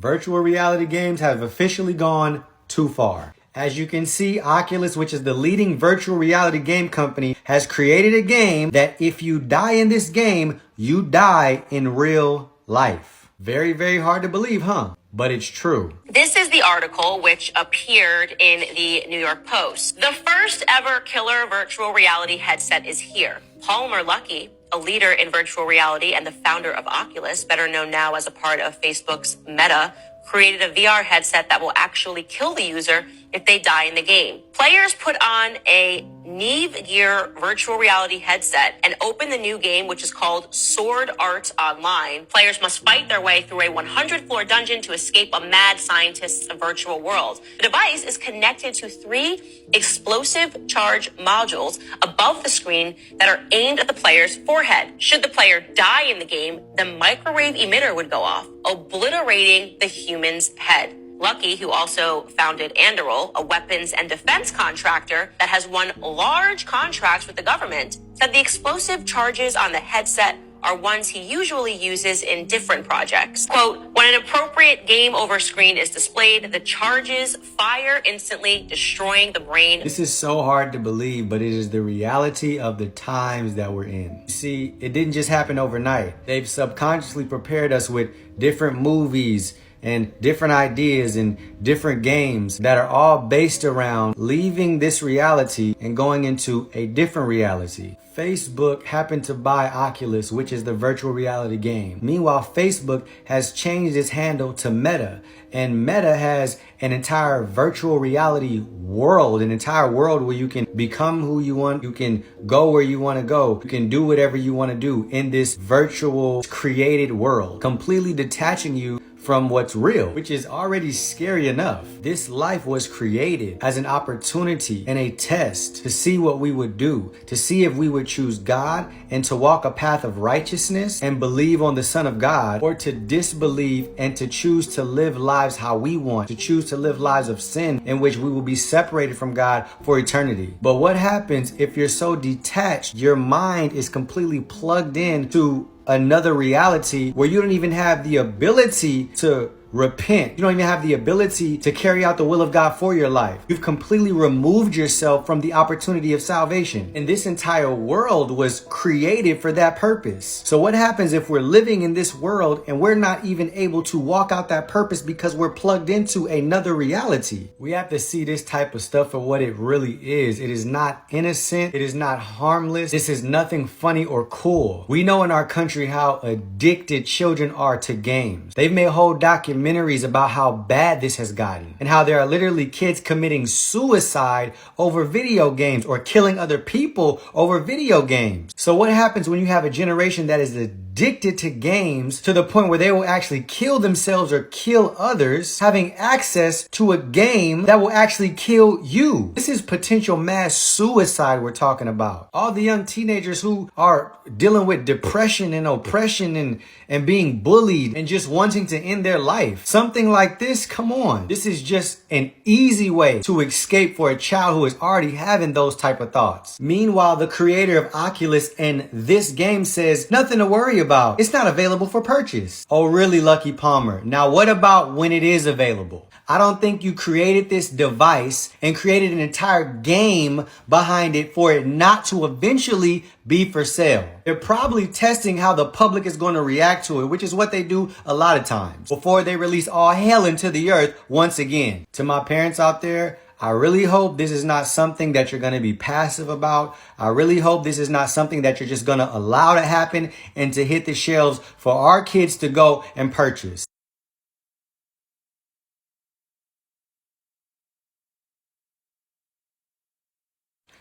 Virtual reality games have officially gone too far. As you can see, Oculus, which is the leading virtual reality game company, has created a game that if you die in this game, you die in real life. Very, very hard to believe, huh? But it's true. This is the article which appeared in the New York Post. The first ever killer virtual reality headset is here. Palmer Luckey, a leader in virtual reality and the founder of Oculus, better known now as a part of Facebook's Meta, created a VR headset that will actually kill the user if they die in the game. Players put on a Neve Gear virtual reality headset and open the new game, which is called Sword Art Online. Players must fight their way through a 100-floor dungeon to escape a mad scientist's virtual world. The device is connected to 3 explosive charge modules above the screen that are aimed at the player's forehead. Should the player die in the game, the microwave emitter would go off, obliterating the human's head. Luckey, who also founded Anduril, a weapons and defense contractor that has won large contracts with the government, said the explosive charges on the headset are ones he usually uses in different projects. Quote, when an appropriate game over screen is displayed, the charges fire instantly, destroying the brain. This is so hard to believe, but it is the reality of the times that we're in. You see, it didn't just happen overnight. They've subconsciously prepared us with different movies and different ideas and different games that are all based around leaving this reality and going into a different reality. Facebook happened to buy Oculus, which is the virtual reality game. Meanwhile, Facebook has changed its handle to Meta, and Meta has an entire virtual reality world, an entire world where you can become who you want, you can go where you want to go, you can do whatever you want to do in this virtual created world, completely detaching you from what's real, which is already scary enough. This life was created as an opportunity and a test to see what we would do, to see if we would choose God and to walk a path of righteousness and believe on the Son of God, or to disbelieve and to choose to live lives how we want, to choose to live lives of sin in which we will be separated from God for eternity. But what happens if you're so detached, your mind is completely plugged in to another reality where you don't even have the ability to repent. You don't even have the ability to carry out the will of God for your life. You've completely removed yourself from the opportunity of salvation. And this entire world was created for that purpose. So what happens if we're living in this world and we're not even able to walk out that purpose because we're plugged into another reality? We have to see this type of stuff for what it really is. It is not innocent. It is not harmless. This is nothing funny or cool. We know in our country how addicted children are to games. They've made whole documentaries about how bad this has gotten and how there are literally kids committing suicide over video games or killing other people over video games. So what happens when you have a generation that is addicted to games to the point where they will actually kill themselves or kill others, having access to a game that will actually kill you? This is potential mass suicide we're talking about. All the young teenagers who are dealing with depression and oppression and being bullied and just wanting to end their life. Something like this, come on. This is just an easy way to escape for a child who is already having those type of thoughts. Meanwhile, the creator of Oculus and this game says nothing to worry about. It's not available for purchase. Oh, really, Lucky Palmer? Now, what about when it is available? I don't think you created this device and created an entire game behind it for it not to eventually be for sale. They're probably testing how the public is going to react to it, which is what they do a lot of times before they release all hell into the earth once again. To my parents out there, I really hope this is not something that you're going to be passive about. I really hope this is not something that you're just going to allow to happen and to hit the shelves for our kids to go and purchase.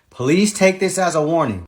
Please take this as a warning.